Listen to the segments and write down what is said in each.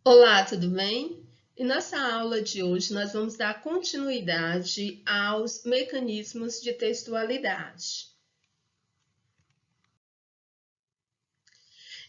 Olá, tudo bem? Em nossa aula de hoje, nós vamos dar continuidade aos mecanismos de textualidade.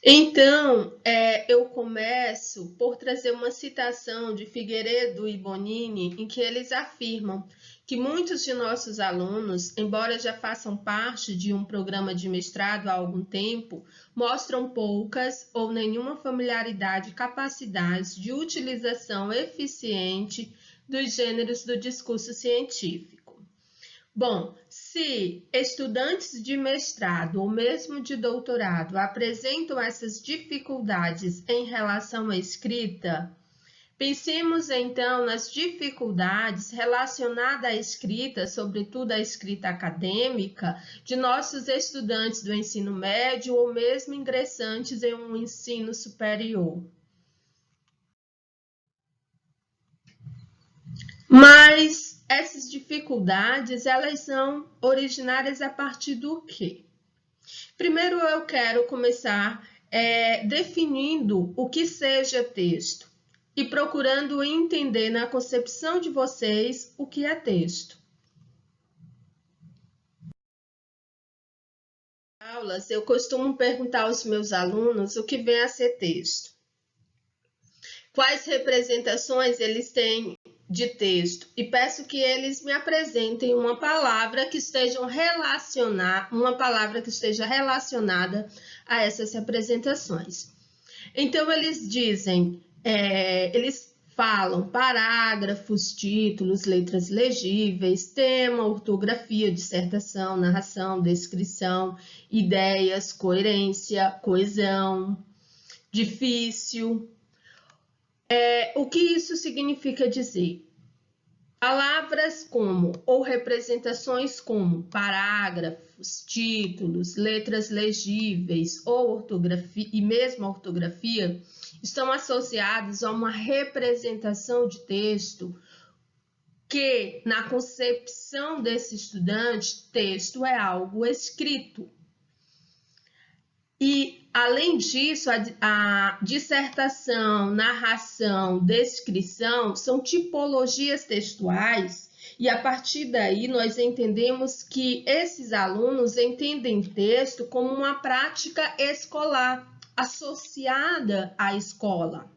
Então, eu começo por trazer uma citação de Figueiredo e Bonini, em que eles afirmam que muitos de nossos alunos, embora já façam parte de um programa de mestrado há algum tempo, mostram poucas ou nenhuma familiaridade e capacidade de utilização eficiente dos gêneros do discurso científico. Bom, se estudantes de mestrado ou mesmo de doutorado apresentam essas dificuldades em relação à escrita, pensemos então nas dificuldades relacionadas à escrita, sobretudo à escrita acadêmica, de nossos estudantes do ensino médio ou mesmo ingressantes em um ensino superior. Mas essas dificuldades, elas são originárias a partir do quê? Primeiro eu quero começar definindo o que seja texto e procurando entender na concepção de vocês o que é texto. Em aulas, eu costumo perguntar aos meus alunos o que vem a ser texto. Quais representações eles têm de texto e peço que eles me apresentem uma palavra que esteja relacionada a essas representações. Então eles dizem, eles falam parágrafos, títulos, letras legíveis, tema, ortografia, dissertação, narração, descrição, ideias, coerência, coesão, difícil. O que isso significa dizer? Palavras como ou representações como parágrafos, títulos, letras legíveis ou ortografia e mesmo a ortografia estão associados a uma representação de texto que, na concepção desse estudante, texto é algo escrito. E, além disso, a dissertação, narração, descrição são tipologias textuais e, a partir daí, nós entendemos que esses alunos entendem texto como uma prática escolar, associada à escola.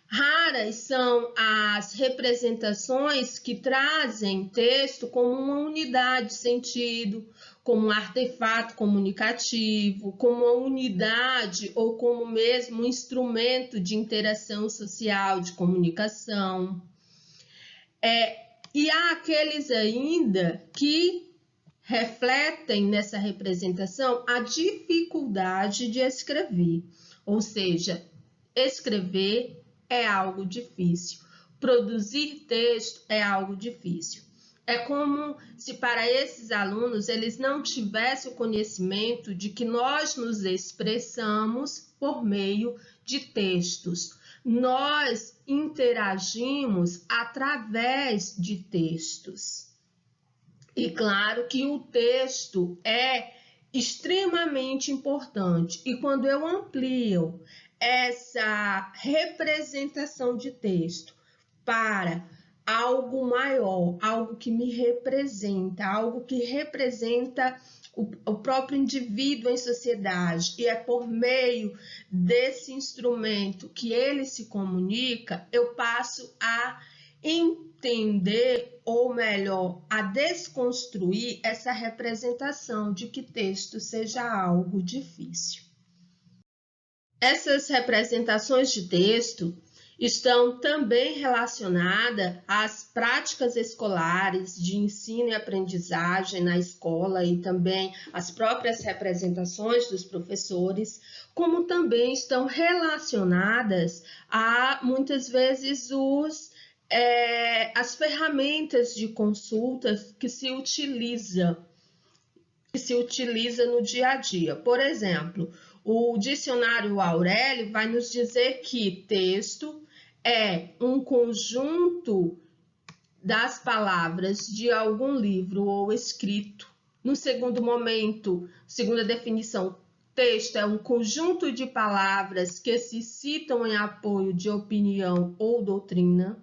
Raras são as representações que trazem texto como uma unidade de sentido, como um artefato comunicativo, como uma unidade ou como mesmo um instrumento de interação social, de comunicação. E há aqueles ainda que refletem nessa representação a dificuldade de escrever, ou seja, escrever é algo difícil, produzir texto é algo difícil. É como se para esses alunos eles não tivessem o conhecimento de que nós nos expressamos por meio de textos. Nós interagimos através de textos. E claro que o texto é extremamente importante. E quando eu amplio essa representação de texto para algo maior, algo que me representa, algo que representa o próprio indivíduo em sociedade, e é por meio desse instrumento que ele se comunica, eu passo a entender, ou melhor, a desconstruir essa representação de que texto seja algo difícil. Essas representações de texto estão também relacionadas às práticas escolares de ensino e aprendizagem na escola e também às próprias representações dos professores, como também estão relacionadas a, muitas vezes, as ferramentas de consultas que se utiliza no dia a dia. Por exemplo, o dicionário Aurélio vai nos dizer que texto é um conjunto das palavras de algum livro ou escrito. No segundo momento, segunda definição, Texto é um conjunto de palavras que se citam em apoio de opinião ou doutrina.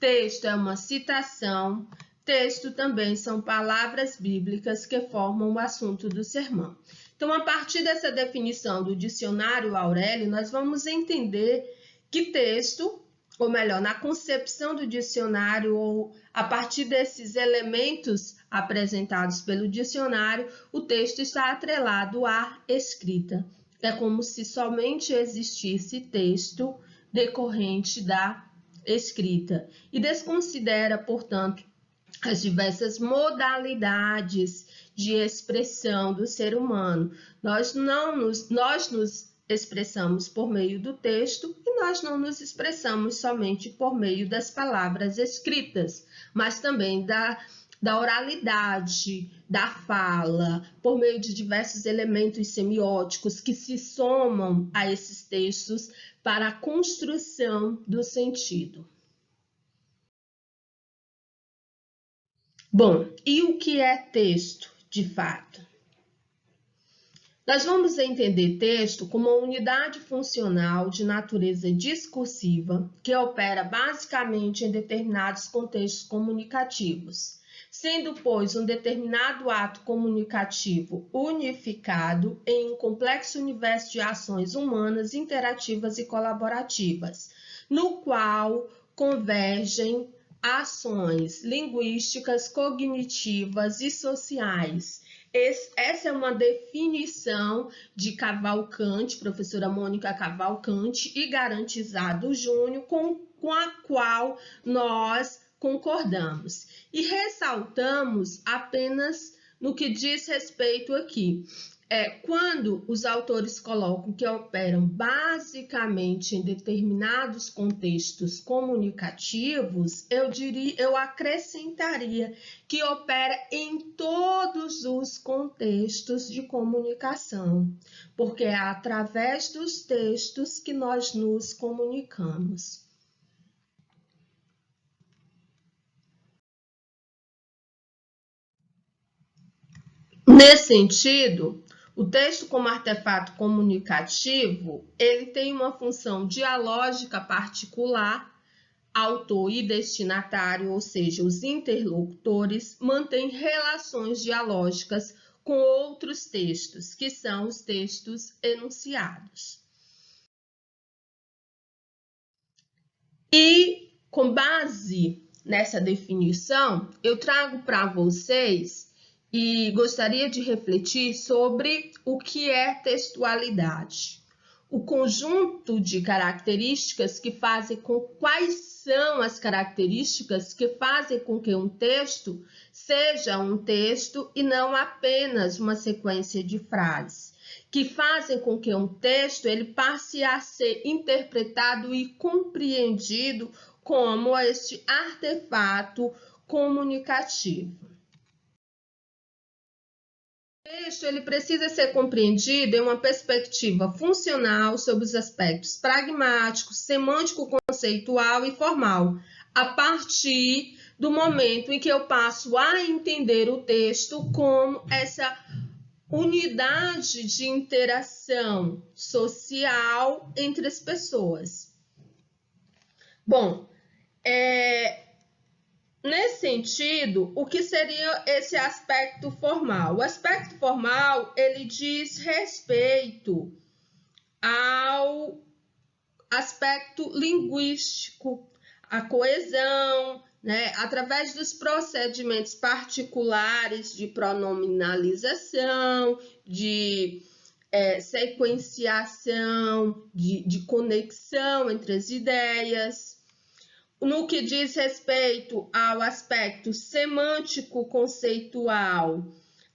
Texto é uma citação. Texto também são palavras bíblicas que formam o assunto do sermão. Então, a partir dessa definição do dicionário Aurélio, nós vamos entender que texto, ou melhor, na concepção do dicionário, ou a partir desses elementos apresentados pelo dicionário, o texto está atrelado à escrita. É como se somente existisse texto decorrente da escrita e desconsidera, portanto, as diversas modalidades de expressão do ser humano. Nós nos expressamos por meio do texto e nós não nos expressamos somente por meio das palavras escritas, mas também da oralidade, da fala, por meio de diversos elementos semióticos que se somam a esses textos para a construção do sentido. Bom, e o que é texto, de fato? Nós vamos entender texto como uma unidade funcional de natureza discursiva que opera basicamente em determinados contextos comunicativos, sendo, pois, um determinado ato comunicativo unificado em um complexo universo de ações humanas, interativas e colaborativas, no qual convergem ações linguísticas, cognitivas e sociais. Essa é uma definição de Cavalcante, professora Mônica Cavalcante, e Garantizado Júnior, com a qual nós concordamos. E ressaltamos apenas no que diz respeito aqui. Quando os autores colocam que operam basicamente em determinados contextos comunicativos, eu acrescentaria que opera em todos os contextos de comunicação, porque é através dos textos que nós nos comunicamos. Nesse sentido, o texto como artefato comunicativo, ele tem uma função dialógica particular, autor e destinatário, ou seja, os interlocutores, mantêm relações dialógicas com outros textos, que são os textos enunciados. E, com base nessa definição, eu trago para vocês e gostaria de refletir sobre o que é textualidade. O conjunto de características que fazem com quais são as características que fazem com que um texto seja um texto e não apenas uma sequência de frases, que fazem com que um texto ele passe a ser interpretado e compreendido como este artefato comunicativo. O texto ele precisa ser compreendido em uma perspectiva funcional sobre os aspectos pragmáticos, semântico, conceitual e formal, a partir do momento em que eu passo a entender o texto como essa unidade de interação social entre as pessoas. Bom, nesse sentido, o que seria esse aspecto formal? O aspecto formal, ele diz respeito ao aspecto linguístico, a coesão, né? Através dos procedimentos particulares de pronominalização, de sequenciação, de conexão entre as ideias. No que diz respeito ao aspecto semântico-conceitual,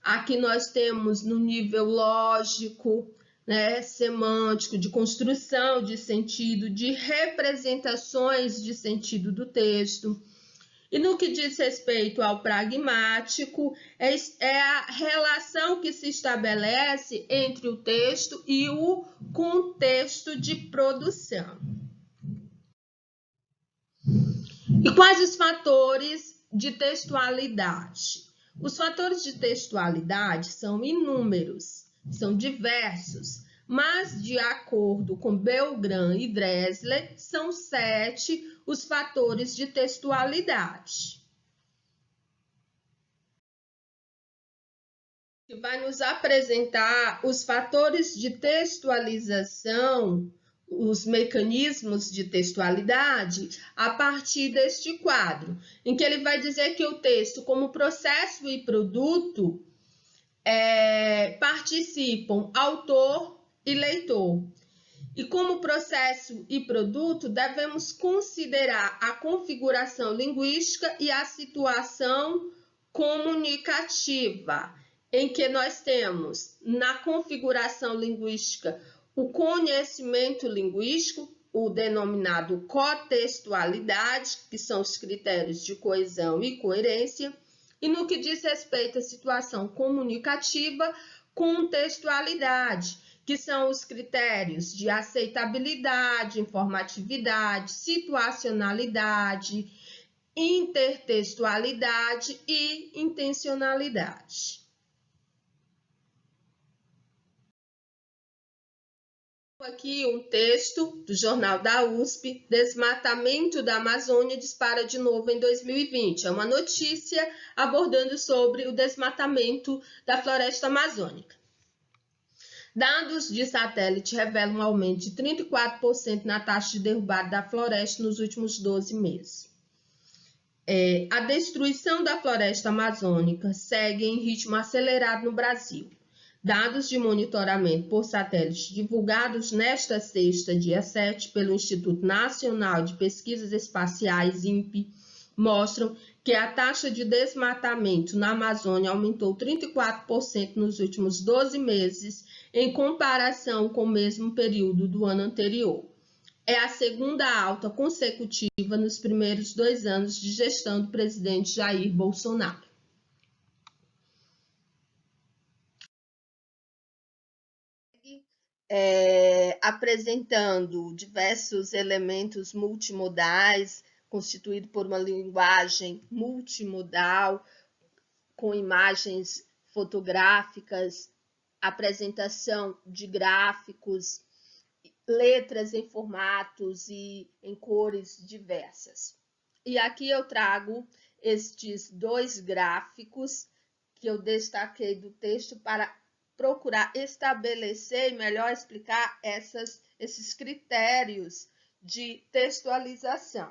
aqui nós temos no nível lógico, né, semântico, de construção de sentido, de representações de sentido do texto. E no que diz respeito ao pragmático, é a relação que se estabelece entre o texto e o contexto de produção. E quais os fatores de textualidade? Os fatores de textualidade são inúmeros, São diversos, mas de acordo com Belgrand e Dressler, são 7 os fatores de textualidade. Que vai nos apresentar os fatores de textualização, os mecanismos de textualidade, a partir deste quadro, em que ele vai dizer que o texto, como processo e produto, participam autor e leitor. E como processo e produto, devemos considerar a configuração linguística e a situação comunicativa, em que nós temos, na configuração linguística, o conhecimento linguístico, o denominado cotextualidade, que são os critérios de coesão e coerência, e no que diz respeito à situação comunicativa, contextualidade, que são os critérios de aceitabilidade, informatividade, situacionalidade, intertextualidade e intencionalidade. Aqui um texto do Jornal da USP, Desmatamento da Amazônia dispara de novo em 2020. É uma notícia abordando sobre o desmatamento da floresta amazônica. Dados de satélite revelam um aumento de 34% na taxa de derrubada da floresta nos últimos 12 meses. A destruição da floresta amazônica segue em ritmo acelerado no Brasil. Dados de monitoramento por satélite divulgados nesta sexta, dia 7, pelo Instituto Nacional de Pesquisas Espaciais, INPE, mostram que a taxa de desmatamento na Amazônia aumentou 34% nos últimos 12 meses, em comparação com o mesmo período do ano anterior. É a segunda alta consecutiva nos primeiros 2 anos de gestão do presidente Jair Bolsonaro. Apresentando diversos elementos multimodais, constituído por uma linguagem multimodal, com imagens fotográficas, apresentação de gráficos, letras em formatos e em cores diversas. E aqui eu trago estes 2 gráficos que eu destaquei do texto para procurar estabelecer e melhor explicar esses critérios de textualização.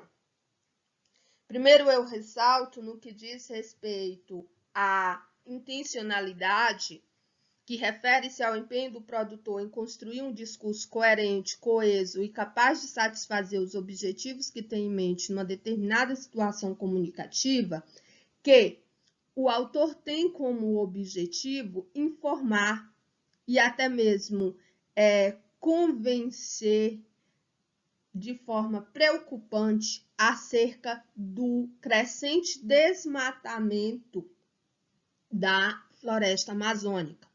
Primeiro, eu ressalto no que diz respeito à intencionalidade, que refere-se ao empenho do produtor em construir um discurso coerente, coeso e capaz de satisfazer os objetivos que tem em mente numa determinada situação comunicativa, que o autor tem como objetivo informar e até mesmo convencer de forma preocupante acerca do crescente desmatamento da floresta amazônica.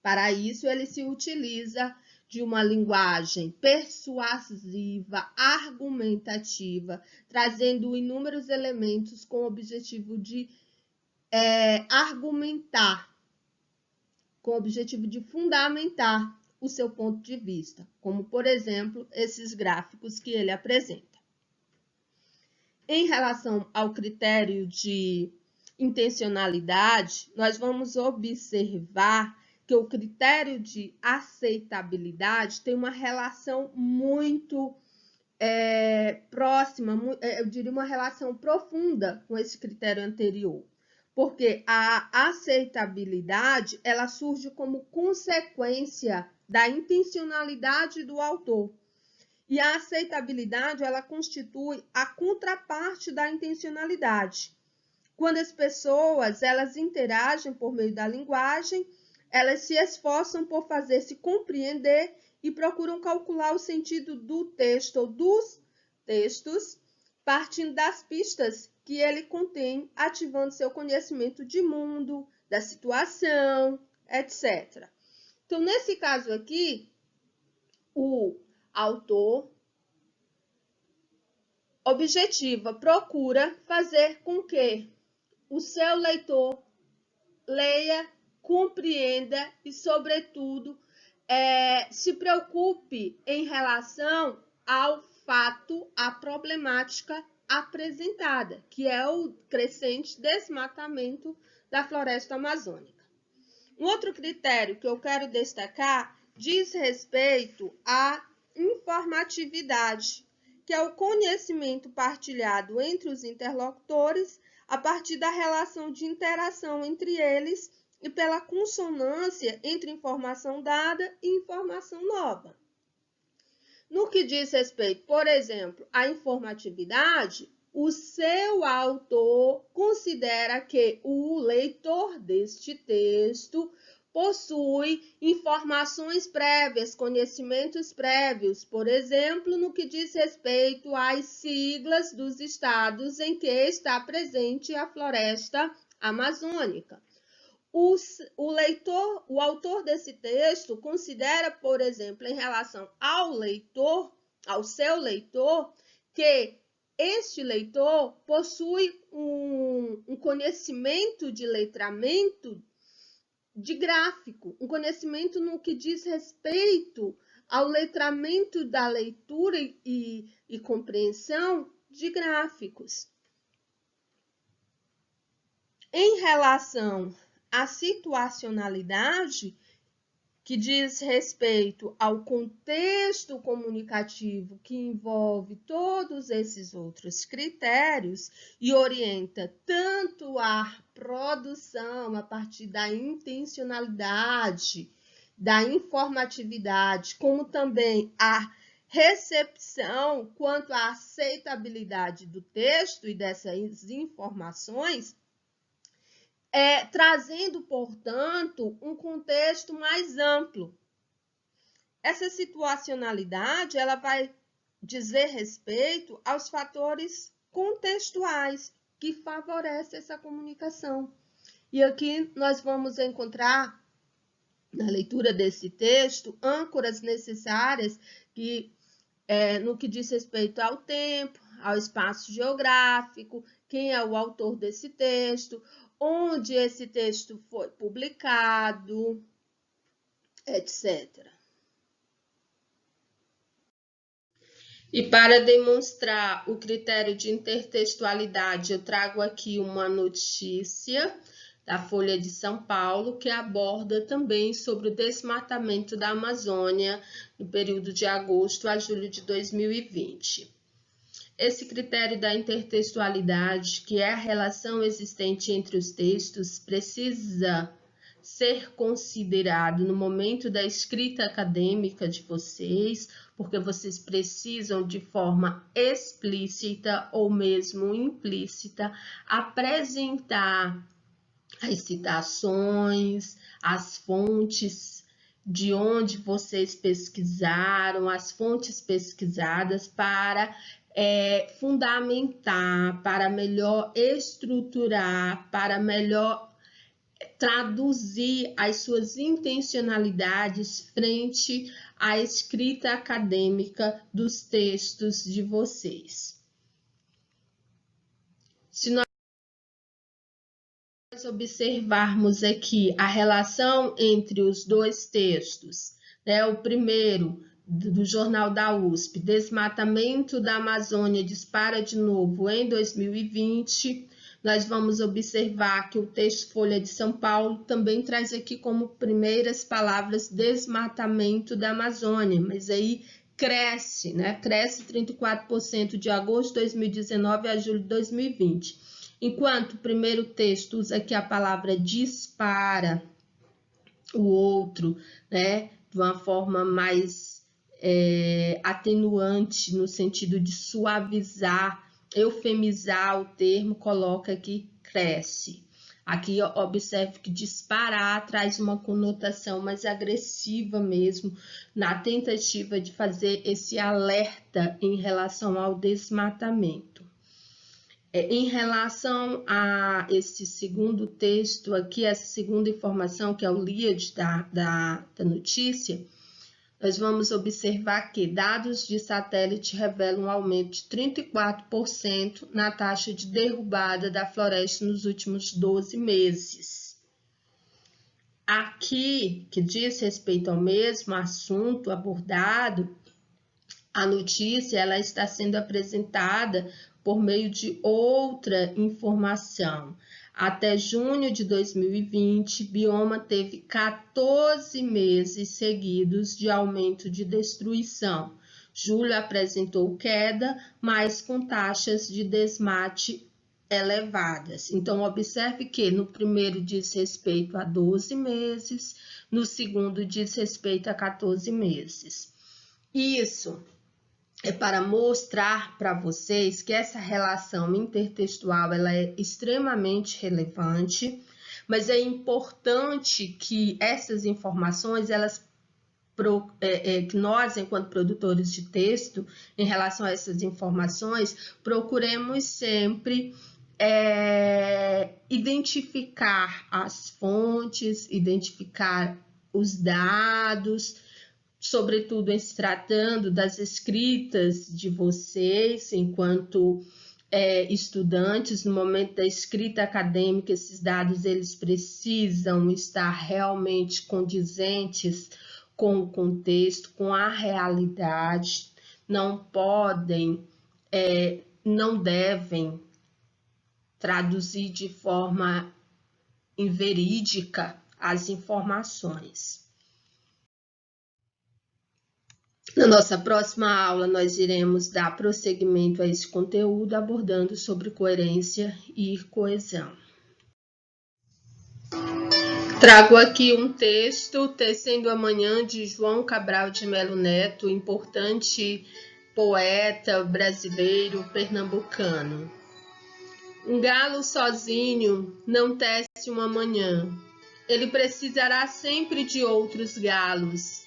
Para isso, ele se utiliza de uma linguagem persuasiva, argumentativa, trazendo inúmeros elementos com o objetivo de argumentar, com o objetivo de fundamentar o seu ponto de vista, como, por exemplo, esses gráficos que ele apresenta. Em relação ao critério de intencionalidade, nós vamos observar que o critério de aceitabilidade tem uma relação muito próxima, eu diria uma relação profunda com esse critério anterior, porque a aceitabilidade ela surge como consequência da intencionalidade do autor. E a aceitabilidade ela constitui a contraparte da intencionalidade. Quando as pessoas elas interagem por meio da linguagem, elas se esforçam por fazer-se compreender e procuram calcular o sentido do texto ou dos textos, partindo das pistas que ele contém, ativando seu conhecimento de mundo, da situação, etc. Então, nesse caso aqui, o autor procura fazer com que o seu leitor leia compreenda e, sobretudo, se preocupe em relação ao fato, à problemática apresentada, que é o crescente desmatamento da floresta amazônica. Um outro critério que eu quero destacar diz respeito à informatividade, que é o conhecimento partilhado entre os interlocutores a partir da relação de interação entre eles e pela consonância entre informação dada e informação nova. No que diz respeito, por exemplo, à informatividade, o seu autor considera que o leitor deste texto possui informações prévias, conhecimentos prévios, por exemplo, no que diz respeito às siglas dos estados em que está presente a floresta amazônica. O autor desse texto considera, por exemplo, em relação ao leitor, ao seu leitor, que este leitor possui um conhecimento de letramento de gráfico, um conhecimento no que diz respeito ao letramento da leitura e compreensão de gráficos. Em relação à situacionalidade, que diz respeito ao contexto comunicativo que envolve todos esses outros critérios e orienta tanto a produção a partir da intencionalidade, da informatividade, como também a recepção quanto à aceitabilidade do texto e dessas informações, trazendo, portanto, um contexto mais amplo. Essa situacionalidade ela vai dizer respeito aos fatores contextuais que favorecem essa comunicação. E aqui nós vamos encontrar, na leitura desse texto, âncoras necessárias que, no que diz respeito ao tempo, ao espaço geográfico, quem é o autor desse texto, onde esse texto foi publicado, etc. E para demonstrar o critério de intertextualidade, eu trago aqui uma notícia da Folha de São Paulo, que aborda também sobre o desmatamento da Amazônia no período de agosto a julho de 2020. Esse critério da intertextualidade, que é a relação existente entre os textos, precisa ser considerado no momento da escrita acadêmica de vocês, porque vocês precisam, de forma explícita ou mesmo implícita, apresentar as citações, as fontes de onde vocês pesquisaram, as fontes pesquisadas para fundamentar, para melhor estruturar, para melhor traduzir as suas intencionalidades frente à escrita acadêmica dos textos de vocês. Se nós observarmos aqui a relação entre os dois textos, o primeiro do Jornal da USP, Desmatamento da Amazônia dispara de novo em 2020, nós vamos observar que o texto Folha de São Paulo também traz aqui como primeiras palavras desmatamento da Amazônia, mas aí cresce, cresce 34% de agosto de 2019 a julho de 2020. Enquanto o primeiro texto usa aqui a palavra dispara, o outro, de uma forma mais atenuante, no sentido de suavizar, eufemizar o termo, coloca aqui cresce. Aqui observe que disparar traz uma conotação mais agressiva mesmo, na tentativa de fazer esse alerta em relação ao desmatamento. Em relação a esse segundo texto aqui, essa segunda informação, que é o lead da notícia, nós vamos observar que dados de satélite revelam um aumento de 34% na taxa de derrubada da floresta nos últimos 12 meses. aqui, que diz respeito ao mesmo assunto abordado, a notícia ela está sendo apresentada por meio de outra informação. Até junho de 2020, Bioma teve 14 meses seguidos de aumento de destruição. Julho apresentou queda, mas com taxas de desmate elevadas. Então, observe que no primeiro diz respeito a 12 meses, no segundo diz respeito a 14 meses. Isso é para mostrar para vocês que essa relação intertextual ela é extremamente relevante, mas é importante que essas informações, que nós, enquanto produtores de texto, em relação a essas informações, procuremos sempre identificar as fontes, identificar os dados, sobretudo em se tratando das escritas de vocês, enquanto estudantes, no momento da escrita acadêmica, esses dados eles precisam estar realmente condizentes com o contexto, com a realidade, não podem, não devem traduzir de forma inverídica as informações. Na nossa próxima aula, nós iremos dar prosseguimento a esse conteúdo, abordando sobre coerência e coesão. Trago aqui um texto, Tecendo Amanhã, de João Cabral de Melo Neto, importante poeta brasileiro pernambucano. Um galo sozinho não tece uma manhã, ele precisará sempre de outros galos,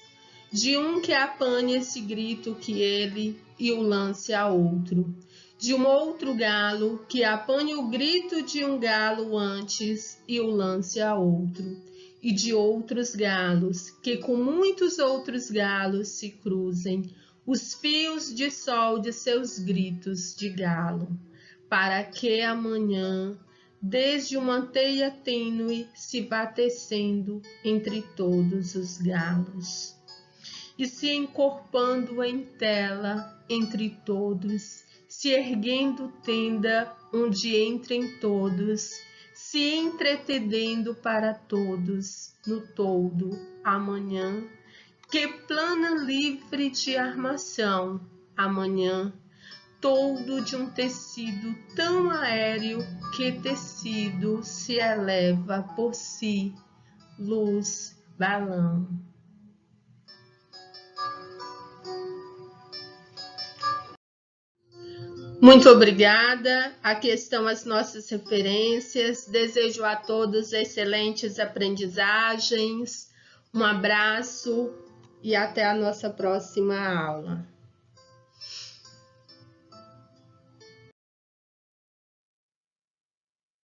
de um que apanhe esse grito que ele e o lance a outro, de um outro galo que apanhe o grito de um galo antes e o lance a outro, e de outros galos que com muitos outros galos se cruzem os fios de sol de seus gritos de galo, para que amanhã, desde uma teia tênue, se vá tecendo entre todos os galos, e se encorpando em tela entre todos, se erguendo tenda onde entrem todos, se entretendendo para todos no todo amanhã, que plana livre de armação, amanhã, todo de um tecido tão aéreo que tecido se eleva por si, luz, balão. Muito obrigada. Aqui estão as nossas referências. Desejo a todos excelentes aprendizagens. Um abraço e até a nossa próxima aula.